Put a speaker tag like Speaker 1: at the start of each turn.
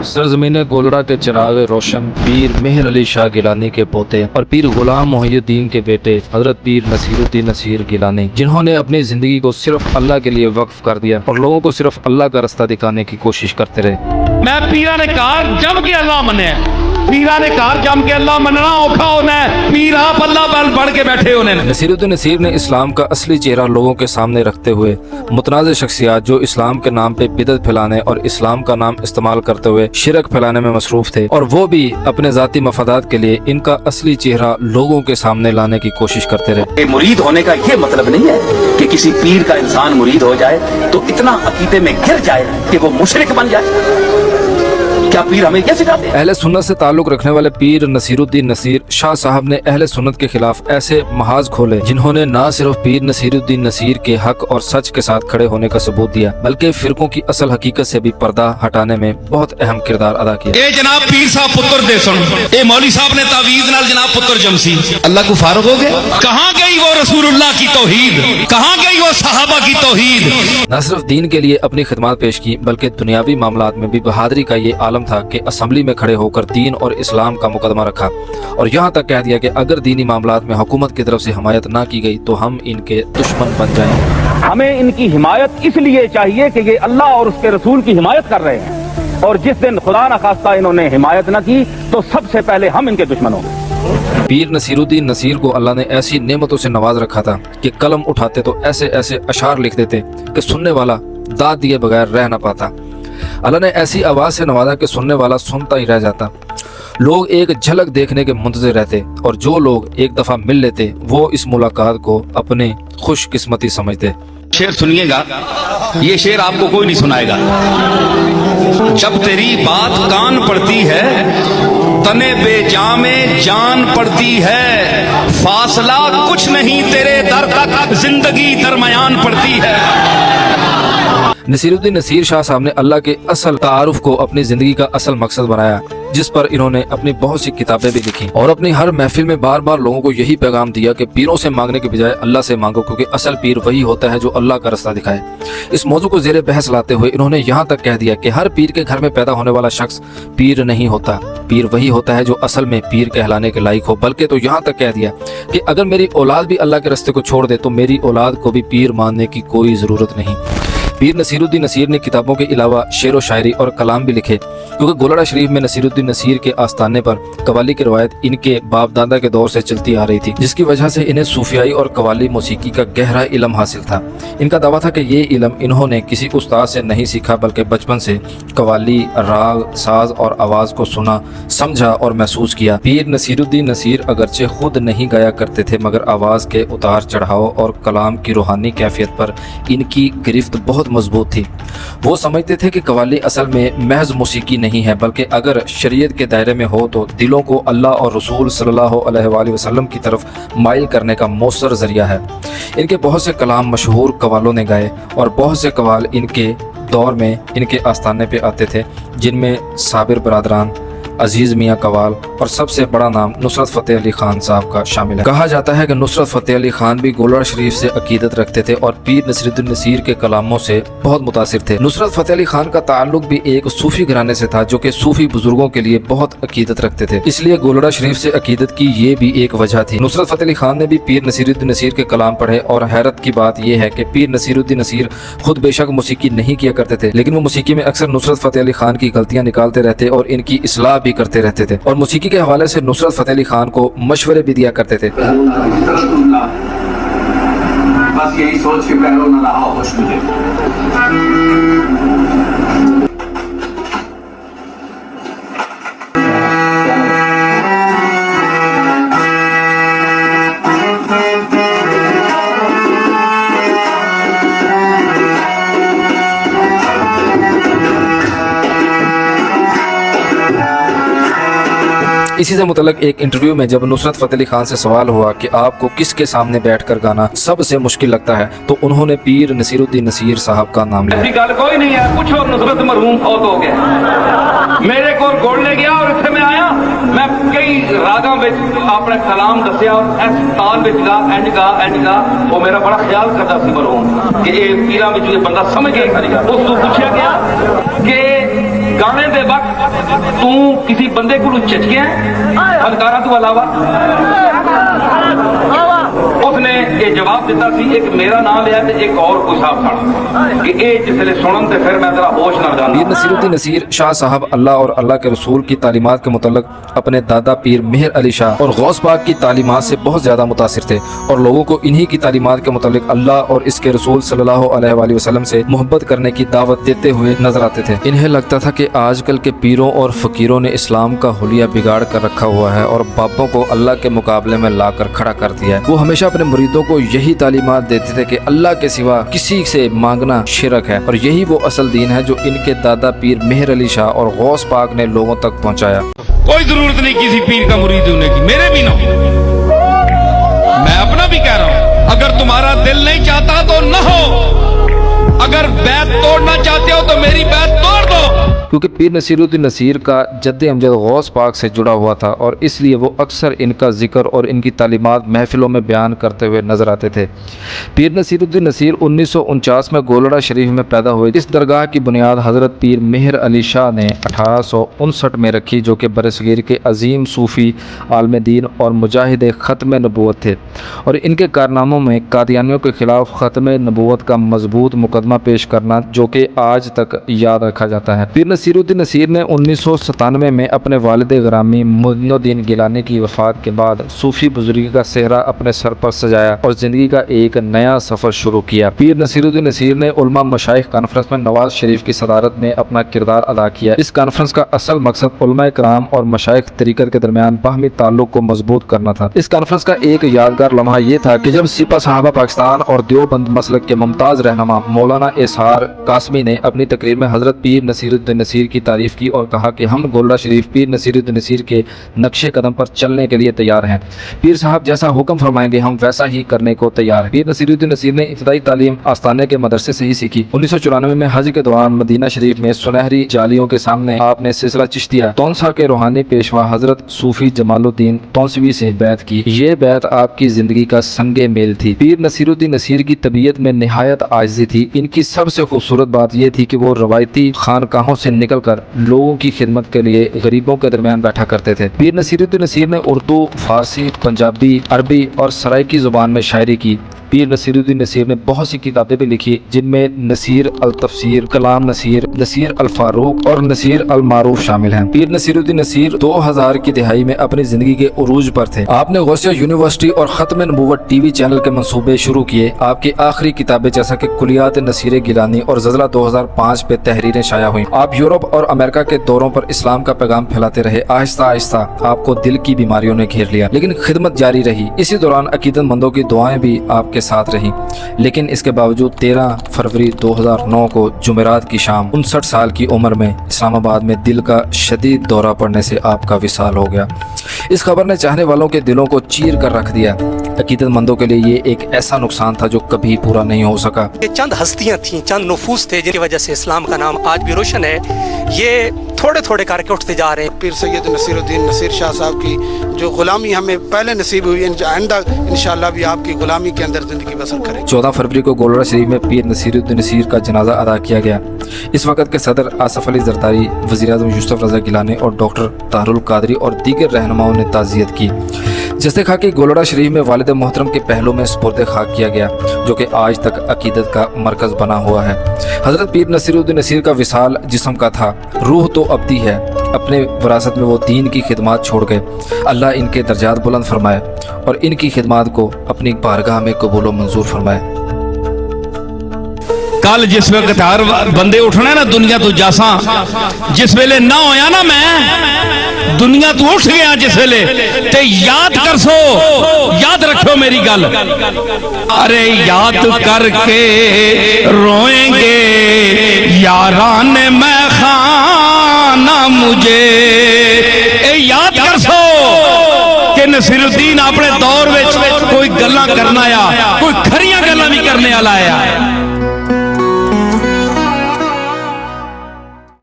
Speaker 1: सरजमीन गोलड़ा के चिराग रोशन पीर मेहर अली शाह गिलानी के पोते और पीर गुलाम मोहिउद्दीन के बेटे हजरत पीर नसीरुद्दीन नसीर गिलानी, जिन्होंने अपनी जिंदगी को सिर्फ अल्लाह के लिए वक्फ कर दिया और लोगों को सिर्फ अल्लाह का रास्ता दिखाने की कोशिश करते रहे।
Speaker 2: मैं पीरा ने कहा जम के अल्लाह मने, पीरा ने कहा जम के अल्लाह मनना औखा होना है, पीर आप अल्लाह पर बढ़ के बैठे होने।
Speaker 1: नसीरुद्दीन नसीर ने इस्लाम का असली चेहरा लोगों के सामने रखते हुए मुतनाज़ शख्सियात जो इस्लाम के नाम पे बिदअत फैलाने और इस्लाम का नाम इस्तेमाल करते हुए शिरक फैलाने में मसरूफ थे, और वो भी अपने जाती मफादात के लिए इनका असली चेहरा लोगों के सामने लाने की कोशिश करते रहे।
Speaker 3: मुरीद होने का ये मतलब नहीं है कि किसी पीर का इंसान मुरीद हो जाए तो इतना अकीदे में गिर जाए कि वो मुशरिक बन जाए। क्या पीर हमें क्या सिखाते हैं?
Speaker 1: अहले सुन्नत से ताल्लुक रखने वाले पीर नसीरुद्दीन नसीर शाह साहब ने अहले सुन्नत के खिलाफ ऐसे महाज खोले जिन्होंने न सिर्फ पीर नसीरुद्दीन नसीर के हक और सच के साथ खड़े होने का सबूत दिया, बल्कि फिरकों की असल हकीकत से भी पर्दा हटाने में बहुत अहम किरदार अदा किया।
Speaker 2: ए जनाब पीर साहब पुत्र दे सुन, ए मौली साहब ने तावीज नाल जनाब पुत्र जमसी, अल्लाह को फारुग हो गए। कहाँ गई वो रसूलुल्लाह की तौहीद, कहाँ गई वो सहाबा की तौहीद?
Speaker 1: न सिर्फ दीन के लिए अपनी खिदमत पेश की, बल्कि दुनियावी मामलात में भी बहादुरी का ये आलम था कि असम्बली में खड़े होकर दीन और इस्लाम का मुकदमा रखा और यहाँ तक कह दिया कि अगर दीनी मामलात में हुकूमत की तरफ से हिमायत ना की गई तो हम इनके दुश्मन बन जाएंगे।
Speaker 3: हमें इनकी हिमायत इसलिए चाहिए कि ये अल्लाह और उसके रसूल की हिमायत कर रहे हैं, और जिस दिन खुदा न खास्ता इन्होंने हिमायत न की तो सबसे पहले हम इनके दुश्मन होंगे।
Speaker 1: पीर नसीरुद्दीन नसीर को अल्लाह ने ऐसी नेमतों से नवाज रखा था कि कलम उठाते तो ऐसे ऐसे अशार लिख देते कि सुनने वाला दाद दिए बगैर रह न पाता। अल्लाह ने ऐसी आवाज से नवाजा कि सुनने वाला सुनता ही रह जाता। लोग एक झलक देखने के मुंतज़िर रहते और जो लोग एक दफा मिल लेते वो इस मुलाकात को अपने खुशकिस्मती समझते।
Speaker 2: शेर सुनिएगा, ये शेर आपको कोई नहीं सुनाएगा। जब तेरी बात कान पड़ती है तने बेजामे जान पड़ती है, फासला कुछ नहीं तेरे दर तक जिंदगी दरमियान पड़ती है।
Speaker 1: नसीरुद्दीन नसीर शाह साहब ने अल्लाह के असल तारुफ को अपनी जिंदगी का असल मकसद बनाया, जिस पर इन्होंने अपनी बहुत सी किताबें भी लिखी और अपनी हर महफिल में बार बार लोगों को यही पैगाम दिया कि पीरों से मांगने के बजाय अल्लाह से मांगो, क्योंकि असल पीर वही होता है जो अल्लाह का रास्ता दिखाए। इस मौजू को ज़ेरे बहस लाते हुए इन्होंने यहाँ तक कह दिया कि हर पीर के घर में पैदा होने वाला शख्स पीर नहीं होता, पीर वही होता है जो असल में पीर कहलाने के लायक हो। बल्कि तो यहाँ तक कह दिया कि अगर मेरी औलाद भी अल्लाह के रास्ते को छोड़ दे तो मेरी औलाद को भी पीर मानने की कोई ज़रूरत नहीं। पीर नसीरुद्दीन नसीर ने किताबों के अलावा शेर व शायरी और कलाम भी लिखे, क्योंकि गोलड़ा शरीफ में नसीरुद्दीन नसीर के आस्थाने पर कवाली की रवायत इनके बाप दादा के दौर से चलती आ रही थी, जिसकी वजह से इन्हें सूफियाई और कवाली मौसीकी का गहरा इल्म हासिल था। इनका दावा था कि ये इल्म इन्होंने किसी उस्ताद से नहीं सीखा, बल्कि बचपन से कवाली, राग, साज और आवाज़ को सुना, समझा और महसूस किया। पीर नसीरुद्दीन नसीर अगरचे खुद नहीं गाया करते थे, मगर आवाज़ के उतार चढ़ाव और कलाम की रूहानी कैफियत पर इनकी गिरफ्त बहुत मजबूत थी। वो समझते थे कि कवाली असल में महज मौसीकी नहीं है, बल्कि अगर शरीयत के दायरे में हो तो दिलों को अल्लाह और रसूल सल्लल्लाहु अलैहि वसल्लम की तरफ माइल करने का मौसर जरिया है। इनके बहुत से कलाम मशहूर कवालों ने गाए और बहुत से कवाल इनके दौर में इनके आस्थाने पे आते थे, जिनमें साबिर बरादरान, अजीज मियाँ कवाल और सबसे बड़ा नाम नुसरत फ़तेह अली खान साहब का शामिल है। कहा जाता है कि नुसरत फ़तेह अली खान भी गोलड़ा शरीफ से अकीदत रखते थे और पीर नसीरुद्दीन नसीर के कलामों से बहुत मुतासिर थे। नुसरत फ़तेह अली खान का ताल्लुक भी एक सूफी घराने से था जो कि सूफी बुजुर्गों के लिए बहुत अकीदत रखते थे, इसलिए गोलड़ा शरीफ से अकीदत की ये भी एक वजह थी। नुसरत फ़तेह अली खान ने भी पीर नसीरुद्दीन नसीर के कलाम पढ़े और हैरत की बात यह है कि पीर नसीरुद्दीन नसीर खुद बेशक मौसीकी नहीं किया करते थे, लेकिन वो मौसीकी में अक्सर नुसरत फ़तेह अली खान की गलतियाँ निकालते रहते और इनकी इस्लाह भी करते रहते थे, और मौसीकी के हवाले से नुसरत फ़तेह अली खान को मशवरे भी दिया करते थे।
Speaker 4: बस यही सोच के पैरों न रहा होश मुझे।
Speaker 1: इसी से मुतल्लिक एक इंटरव्यू में जब नुसरत फ़तेह अली खान से सवाल हुआ कि आपको किसके सामने बैठकर गाना सबसे मुश्किल लगता है, तो उन्होंने पीर नसीरुद्दीन नसीर साहब का नाम लिया।
Speaker 2: ऐसी गल कोई नहीं है, कुछ और नुसरत मरहूम फौत हो गया, मेरे को गोलने गया और इत्थे मैं आया, मैं कई रागां विच अपने कलाम दस्या और इस ताल विच गा इंज गा वो मेरा बड़ा ख्याल करता सी मरहूम कि ये पीरां विच बंदा समझ गया। उस तो पूछा गया कि
Speaker 3: गाने दे वक्त तू किसी बंदे को झिझकिया फनकारा तू अलावा? उसने ये जवाब दिता सी, एक मेरा नाम लिया ते एक और कोई साहब खड़ा कि ये जिसले सुनन ते फिर मैं तेरा होश न
Speaker 1: पीर
Speaker 3: जाना।
Speaker 1: नसीरुद्दीन नसीर शाह साहब अल्लाह और अल्लाह के रसूल की तालीमात के मुतल्लिक अपने दादा पीर मेहर अली शाह और गौस पाक की तालीमात से बहुत ज़्यादा मुतासिर थे और लोगों को इन्हीं की तालीमात के मुतल्लिक अल्लाह और इसके रसूल सल्लल्लाहु अलैहि वसल्लम से मोहब्बत करने की दावत देते हुए नजर आते थे। इन्हें लगता था कि आजकल के पीरों और फ़कीरों ने इस्लाम का हुलिया बिगाड़ कर रखा हुआ है और बापों को अल्लाह के मुकाबले में ला कर खड़ा कर दिया है। वो हमेशा अपने मुरीदों को यही तालीमात देते थे कि अल्लाह के सिवा किसी से मांगना शिरक है और यही वो असल दीन है जो इनके दादा पीर मेहर अली शाह और गौस पाक ने लोगों तक पहुँचाया।
Speaker 2: कोई जरूरत नहीं किसी पीर का मुरीद होने की, मेरे भी ना हो। मैं अपना भी कह रहा हूं, अगर तुम्हारा दिल नहीं चाहता तो न हो, अगर बैत तोड़ना चाहते हो तो मेरी बैत तोड़ दो।
Speaker 1: क्योंकि पीर नसीरुद्दीन नसीर का जद्दे अमजद गौस पाक से जुड़ा हुआ था और इसलिए वो अक्सर इनका जिक्र और इनकी तालीमात महफिलों में बयान करते हुए नजर आते थे। पीर नसीरुद्दीन नसीर 1949 में गोलड़ा शरीफ में पैदा हुए। इस दरगाह की बुनियाद हज़रत पीर मेहर अली शाह ने 1859 में रखी, जो कि बरसगीर के अजीम सूफ़ी आलम दीन और मुजाहिद ख़त्म नबूवत थे और इनके कारनामों में कादियानियों के खिलाफ ख़त्म नबूवत का मजबूत मुकदमा पेश करना, जो कि आज तक याद रखा जाता है। पीर नसीरुद्दीन नसीर ने 1997 में अपने वालिद गिरामी मोइनुद्दीन गिलानी की वफ़ात के बाद सूफ़ी बुजुर्गी का सेहरा अपने सर पर सजाया और ज़िंदगी का एक नया सफ़र शुरू किया। पीर नसीरुद्दीन नसीर ने उलमा मशाइख कॉन्फ्रेंस में नवाज शरीफ की सदारत में अपना किरदार अदा किया। इस कॉन्फ्रेंस का असल मकसद उलमा कराम और मशाइख तरीक़त के दरमियान बाहमी ताल्लुक़ को मजबूत करना था। इस कॉन्फ्रेंस का एक यादगार लम्हा ये था कि जब सिपा साहबा पाकिस्तान और देवबंद मसलक के मुमताज़ रहनुमा मौलाना एसहार कासमी ने अपनी तकरीर में हज़रत पीर नसीरुद्दीन नसीर की तारीफ की और कहा कि हम गोलड़ा शरीफ पीर नसीरुद्दीन नसीर के नक्शे कदम पर चलने के लिए तैयार हैं। पीर साहब जैसा हुक्म फरमाएंगे हम वैसा ही करने को तैयार हैं। पीर नसीरुद्दीन नसीर ने इब्तदाई तालीम आस्ताने के मदरसे से ही सीखी। 1994 में हज के दौरान मदीना शरीफ में सुनहरी जालियों के सामने आपने सिलसिला चिश्तिया तौंसा के रूहानी पेशवा हजरत सूफी जमालुद्दीन तौंसवी से बैत की। ये बैत आपकी जिंदगी का संगे मेल थी। पीर नसीरुद्दीन नसीर की तबीयत में निहायत आजिज़ी थी। इनकी सबसे खूबसूरत बात यह थी कि वो रवायती खानकाहों से निकल कर लोगों की खिदमत के लिए गरीबों के दरमियान बैठा करते थे। पीर नसीरुद्दीन नसीर ने उर्दू, फारसी, पंजाबी, अरबी और सराइकी ज़ुबान में शायरी की। पीर नसीरुद्दीन नसीर ने बहुत सी किताबें भी लिखी, जिनमें नसीर अल तफसीर, कलाम नसीर, नसीर अल फारूक और नसीर अल मारूफ शामिल हैं। पीर नसीरुद्दीन नसीर 2000 की दिहाई में अपनी जिंदगी के उरूज पर थे। आपने गौसिया यूनिवर्सिटी और खत्म नबूवत टीवी चैनल के मंसूबे शुरू किए। आपकी आखिरी किताबें जैसा कि कुलियात नसीर गिलानी और ज़ज़ला 2005 पे तहरीरें शाया हुई। आप यूरोप और अमेरिका के दौरों पर इस्लाम का पैगाम फैलाते रहे। आहिस्ता आहिस्ता आपको दिल की बीमारियों ने घेर लिया, लेकिन खिदमत जारी रही। इसी दौरान अकीदतमंदों की दुआएं भी आपके साथ रही। लेकिन इसके बावजूद 13 फरवरी 2009 को जुमेरात की शाम 59 साल की उम्र में इस्लामाबाद में दिल का शदीद दौरा पड़ने से आपका विसाल हो गया। इस खबर ने चाहने वालों के दिलों को चीर कर रख दिया। अकीदतमंदों के लिए ये एक ऐसा नुकसान था जो कभी पूरा नहीं हो सका।
Speaker 5: ये चंद हस्तियां थीं, चंद नफूस थे जिनकी वजह से इस्लाम का नाम आज भी रोशन है। ये थोड़े थोड़े करके उठते जा रहे हैं।
Speaker 6: पीर सैयद नसीरुद्दीन नसीर शाह साहब की जो गुलामी हमें पहले नसीब हुई, आइंदा इंशाअल्लाह भी आपकी गुलामी के अंदर जिंदगी बसर करें।
Speaker 1: 14 फरवरी को गोलड़ा शरीफ में पीर नसीरुद्दीन नसीर का जनाजा अदा किया गया। इस वक्त के सदर आसफ अली जरदारी, वज़ीर-ए-आज़म यूसुफ रज़ा गिलानी और डॉक्टर तारुल कादरी और दीगर रहनुमाओं ने ताज़ियत की। जस्ते खाकी गोलड़ा शरीफ में वालिद मोहतरम के पहलू में सुपुर्द खाक किया गया, जो कि आज तक अकीदत का मरकज़ बना हुआ है। हज़रत पीर नसीरुद्दीन नसीर का विसाल जिस्म का था, रूह तो अब्दी है। अपने विरासत में वो दीन की खिदमत छोड़ गए। अल्लाह इनके दर्जात बुलंद फरमाए और इनकी खिदमत को अपनी बारगाह में कबूल मंजूर फरमाए।
Speaker 2: कल जिस वक्त हर बंदे उठना है ना दुनिया तो जासा, जिस वेले ना होया ना मैं दुनिया तो उठ गया जिस वेले, ते याद कर सो, याद रखो मेरी गल। अरे याद करके रोएंगे यारान मैं खाना मुझे। ए याद कर सो कि नसीरुद्दीन अपने दौर में कोई गल्लां करना आया, कोई खरियां गल्लां भी करने वाला आया।